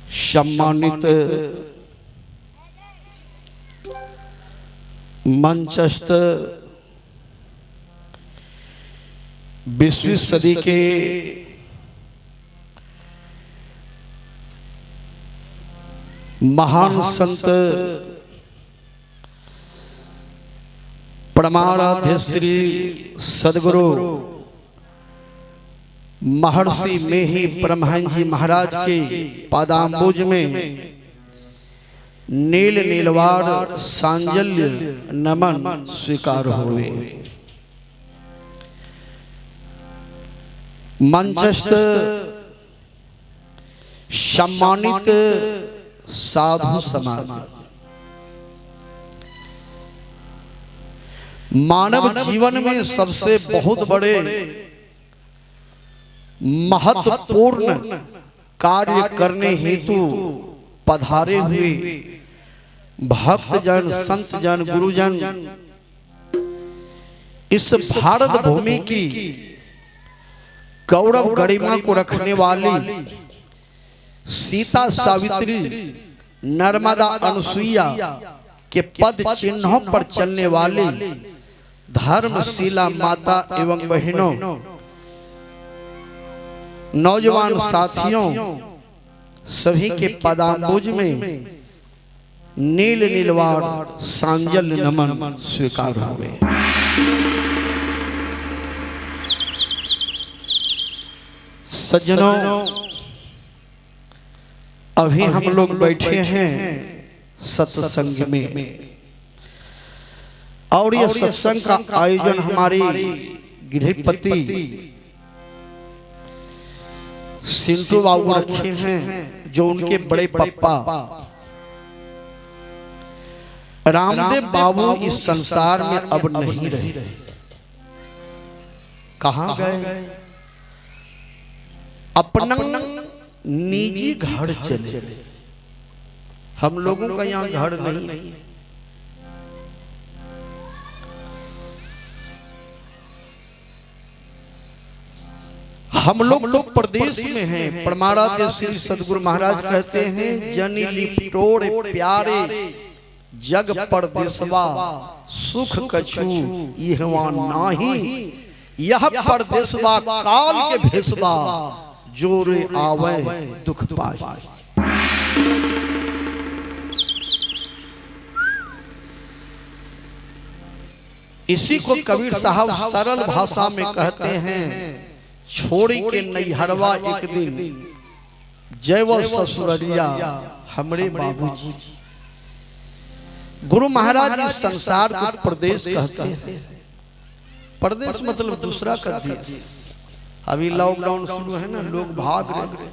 सम्मानित मंचस्थ 20वीं सदी के महान संत परमाराध्य श्री सदगुरु महर्षि मेही परमहंस जी महाराज के पादांबुज में नील नीलवाड़ सांजल्य नमन स्वीकार हुए। मंचस्थ सम्मानित साधु समाज, मानव जीवन में सबसे बहुत बड़े महत्वपूर्ण कार्य करने हेतु पधारे हुए भक्तजन, संतजन, गुरुजन इस भारत भूमि की गौरव गरिमा को रखने वाली सीता, सावित्री, नर्मदा, अनुसुईया के पद चिन्हों पर चलने वाली धर्मशीला माता एवं बहनों, नौजवान साथियों, सभी के पदांबुज में नील नीलवाड़ सांजल्य नमन स्वीकार हुए। सज्जनों, अभी हम लोग बैठे हैं सत्संग में और यह सत्संग का आयोजन हमारे गृहपति सिंटू बाबू रखे हैं, जो उनके बड़े पप्पा रामदेव बाबू इस संसार में अब नहीं रहे। कहां गए? अपना निजी घर चले। हम लोगों का यहाँ घर नहीं। हम लोग प्रदेश में हैं। परमाराध्य श्री सदगुरु महाराज कहते हैं, जनी लिपटोर प्यारे जग परदेसवा सुख कछु इहवा नाही, यह परदेसवा काल के भेसवा जोरे आवे दुख पाए। इसी को कबीर साहब सरल भाषा में कहते हैं, छोड़ी के नैहरवा एक दिन जैव ससुररिया हमरे बाबूजी। गुरु महाराज इस संसार को प्रदेश कहते हैं। प्रदेश मतलब दूसरा का देश। अभी लॉकडाउन शुरू है ना, लोग भाग रहे,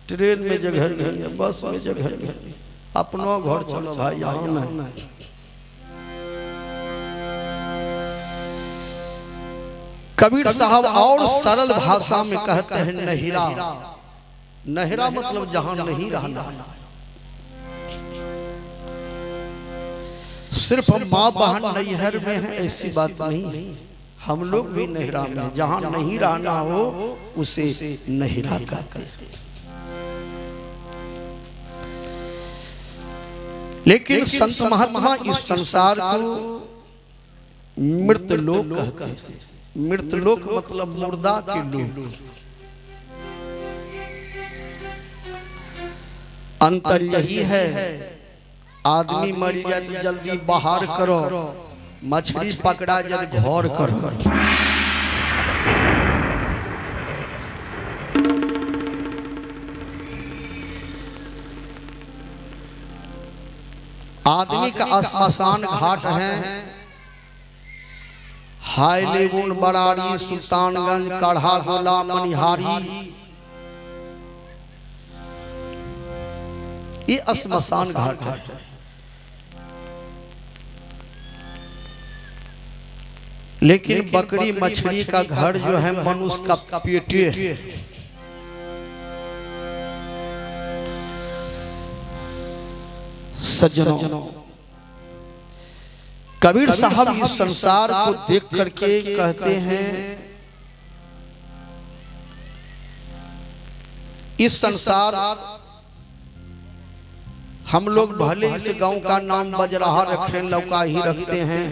ट्रेन में जगह नहीं है, बस में जगह नहीं, अपना घर चलो भाई, यहाँ नहीं। कबीर साहब और सरल भाषा में कहते हैं, नहिरा। नहिरा मतलब जहां नहीं रहना है। सिर्फ माँ बहन नैहर में है ऐसी बात नहीं। हम लोग भी नहिरा में, जहां नहीं रहना हो उसे नहिरा कहते हैं। लेकिन संत महात्मा इस संसार को मृत लोक कहते हैं। मृत लोक मतलब मुर्दा के लोग। अंतर यही है, आदमी मर जाए तो जल्दी बाहर करो, मछली पकड़ा जाए घर करो। आदमी का श्मशान घाट है हाय लेबुन, बराड़ी, सुल्तानगंज, काढ़ा गोला, मनिहारी, ये श्मशान घाट है। लेकिन बकरी मछली का घर जो है मनुष्य का पेटे है। सज्जनों, कबीर साहब इस संसार को देख करके कहते हैं, इस संसार हम लोग भले इस गांव का नाम बजराहा रखें, लौका ही रखते हैं,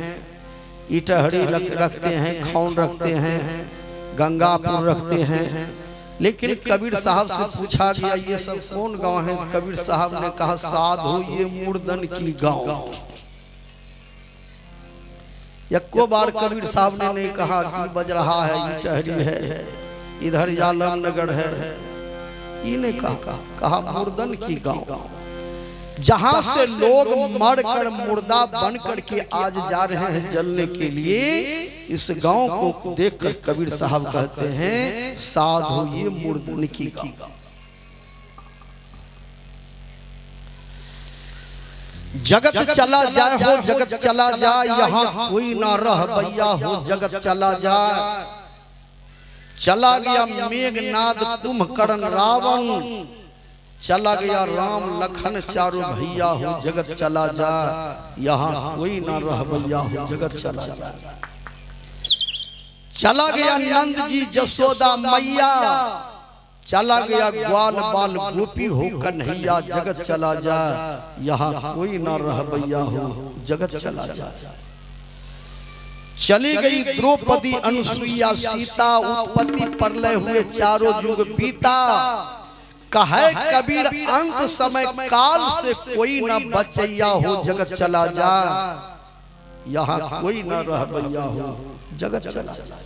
इटहरी रखते हैं, खौन रखते हैं, गंगापुर रखते हैं, लेकिन कबीर साहब से पूछा गया ये सब कौन गांव है? कबीर साहब ने कहा साधु ये मुर्दन की गांव। एको बार कबीर साहब ने नहीं कहा कि बजराहा है, इटहरी है, इधर आलमनगर है, ये नहीं कहा मुर्दन की गांव। जहां से लोग मरकर मुर्दा बनकर के आज जा रहे हैं जलने के लिए, इस गांव को देखकर कबीर साहब कहते हैं साधु ये मुर्दन की गांव। जगत चला जाए हो जगत चला जाए, यहाँ कोई ना रह भैया हो जगत चला जाए। चला गया मेघनाद कुंभकर्ण रावण, चला गया राम लखन चारों भैया हो जगत चला जाए, यहाँ कोई ना रह भैया हो जगत चला जाए। चला गया नंद जी जसोदा मैया, चला गया ग्वाल बाल गोपी हो कन्हैया, जगत चला जाए, यहाँ कोई ना रह भैया हो जगत चला जाए। चली गई द्रौपदी अनुसुईया सीता, उत्पत्ति प्रलय हुए चारों युग बीता। कहे कबीर अंत समय काल से कोई न बचैया हो जगत चला जा, यहाँ कोई न रह भैया हो जगत चला जा।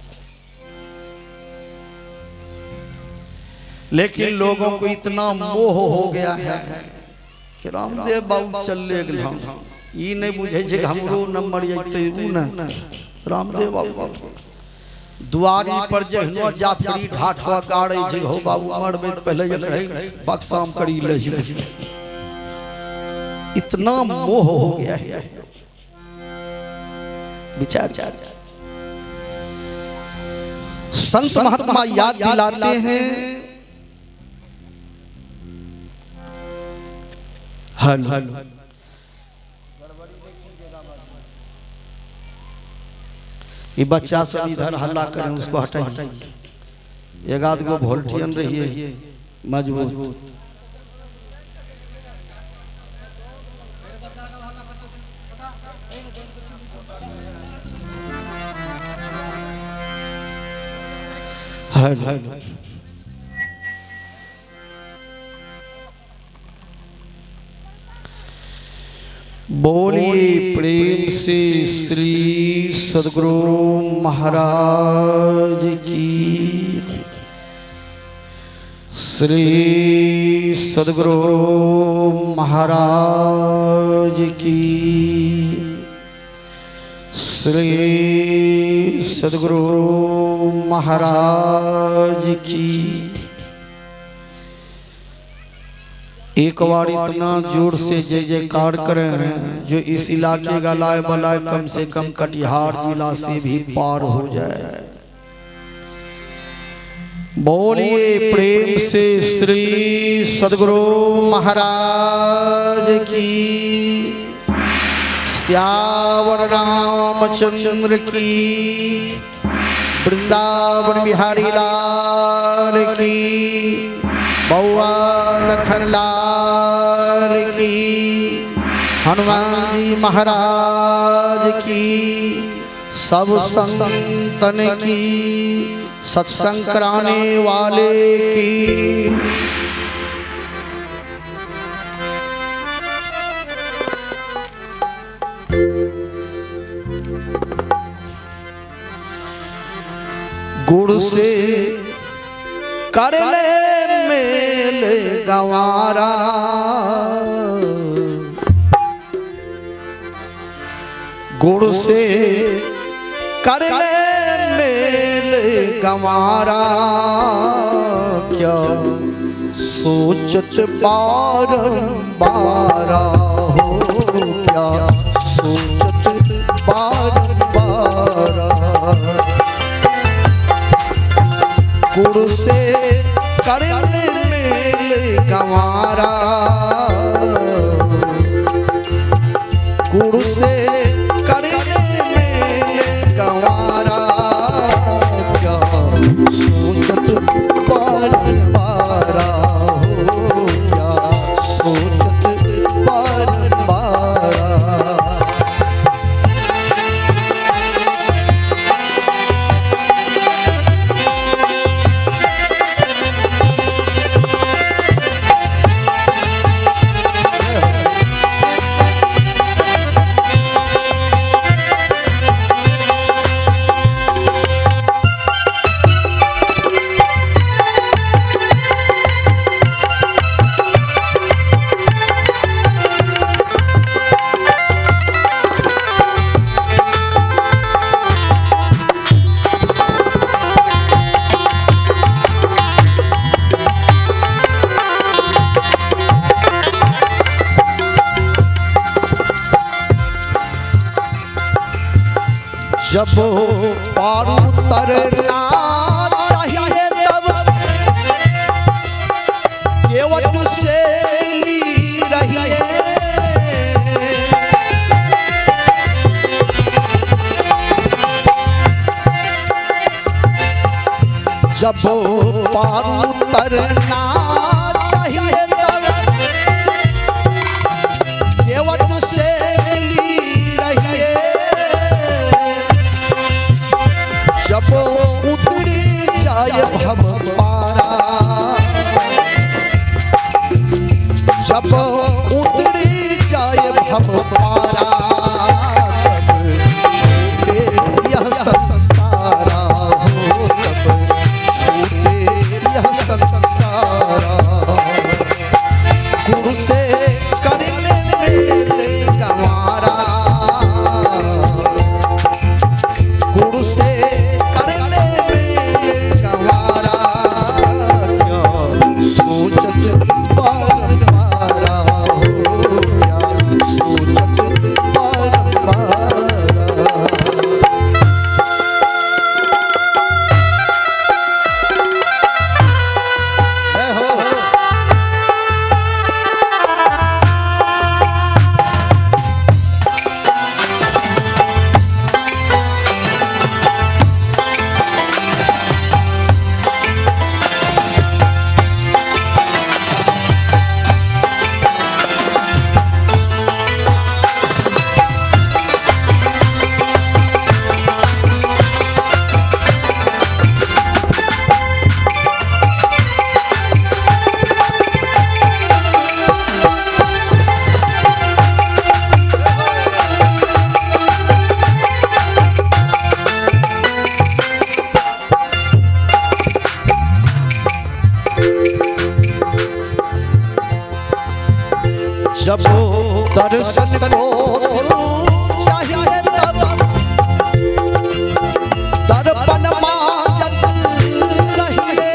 लेकिन लोगों को इतना मोह हो गया है कि रामदेव बाबू चले गए, ई नहीं बुझे जे हमरो नंबर जैते उ न रामदेव बाबू दुआरी पर जहनो जाफरी ढाठवा गाड़े जे हो बाबू मरबे पहले ये कहे बक्साम करी ले जे। इतना मोह हो गया है विचार। संत महात्मा याद दिलाते हैं हल ये बच्चा सब इधर हल्ला करें उसको हटाइए, एक आध गो वोल्टियन रहिए मजबूत। बोलिए प्रेम से श्री सद्गुरु महाराज की, श्री सद्गुरु महाराज की, श्री सद्गुरु महाराज की। एक बार इतना जोर से जय जयकार करें हैं जो इस इलाके का लाए बलाए कम से कम कटिहार जिला से भी पार हो जाए। बोलिए प्रेम से श्री सद्गुरु महाराज की, श्यावर रामचंद्र की, वृंदावन बिहारी लाल की, बउआ लखन लाल की, हनुमान जी महाराज की, सब संतन की, सत्संग कराने वाले की। गुड़ से कर ले मेल गंवारा, गुड़ से कर ले मेल गंवारा, क्या सोचत बारंबार हो, क्या सोचत बारंबार। गुड़ से कर ले मेल गंवारा, गुड़ से कर ले मेल गंवारा, क्या सोचत बारंबार हो, क्या सोचत बारंबार। जब पार उतरना चाहिए तब केवट से रहिए। जब पार उतरना चाहिए तब केवट से रहिए। जब उतरी जाए भव पारा, जब उतरी जाए भव पारा, तब छूटे यह संसारा हो, तब छूटे यह संसारा। गुरु से कर ले गंवारा, गुरु से कर ले गंवारा। क्या सोचत परंपरा हो, क्या सोचत परंपरा। जब दर्शन को चाहिए तब दर्पण मांगत रहिए।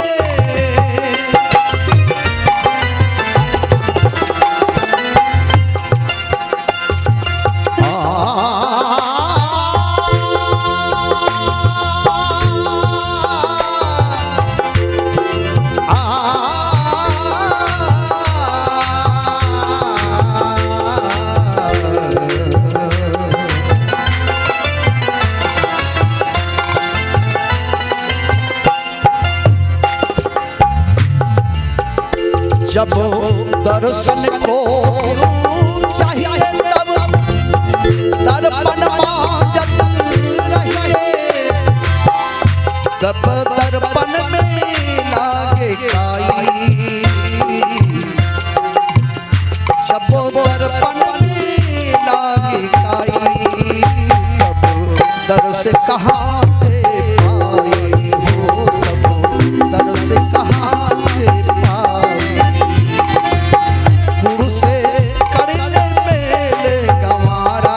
जब दर्शन को चाहिए तब दर्पण मांगत रहिए। तब दर्पण में लागे काई, जब दर्पण में लागे काई, तब दर्श कहाँ से पाए हो, तब दर्श कहाँ से पाए। गुरु से कर ले मेले गंवारा,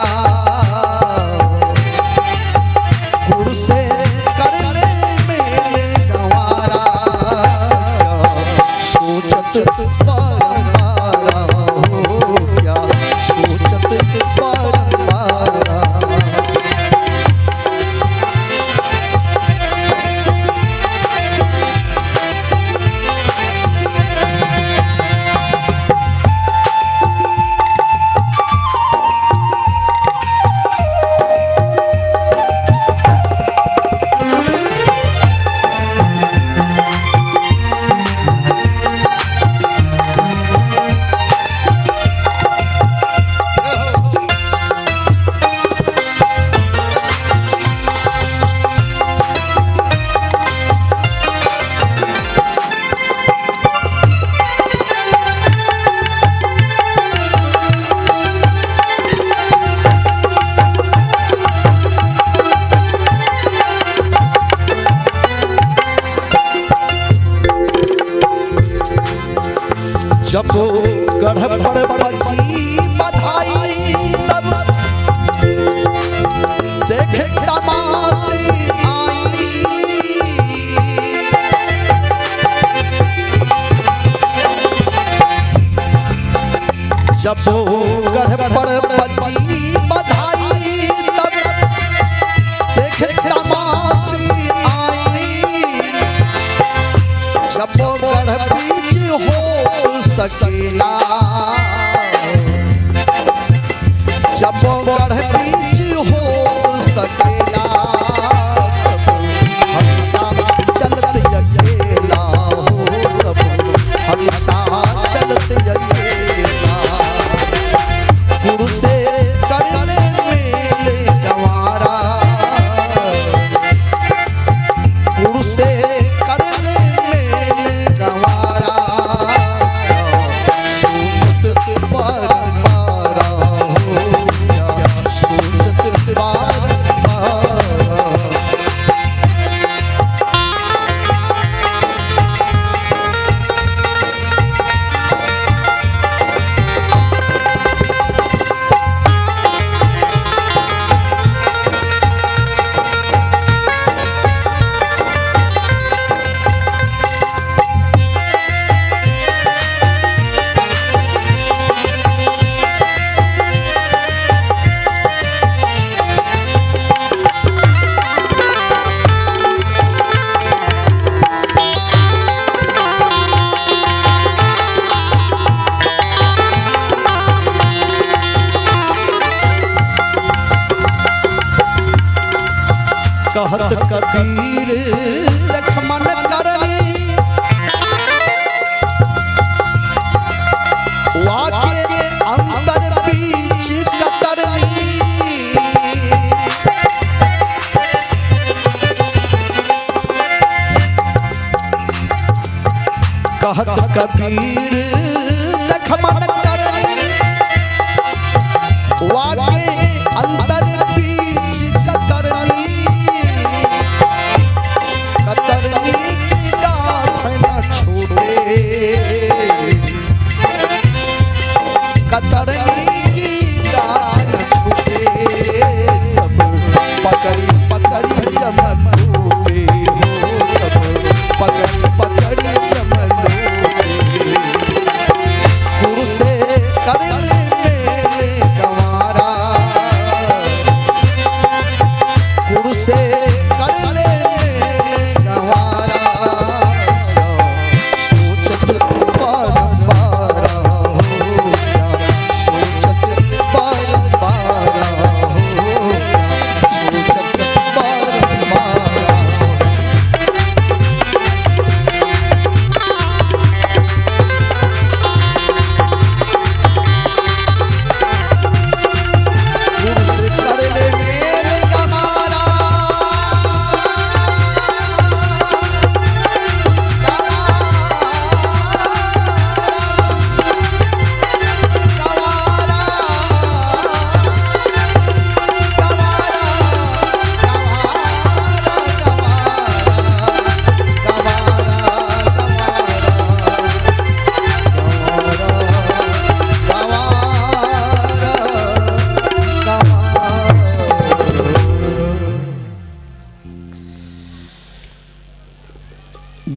गुरु से कर ले मेले गंवारा। सोचत परंपरा हो, क्या सोचत परंपरा। जब गढ़ पर बजी बधाई तब देखे तमाशे आई। जब गढ़ पर बजी बधाई तब देखे सकेला जब गढ़ बीच हो सकेला हमेशा चलत अकेला हो तब हमेशा चलत अकेला पुरुषे कर ले मेले गंवारा पुरुषे कर ले मेले गंवारा सूरत पर मारा हो सूरत पर मारा कहत कबीर लक्ष्मण करनी वाके अंतर बीच कतरनी कहत कबीर लक्ष्मण करनी वाके अंतर बीच कतरनी कतरनी छोड़े कतर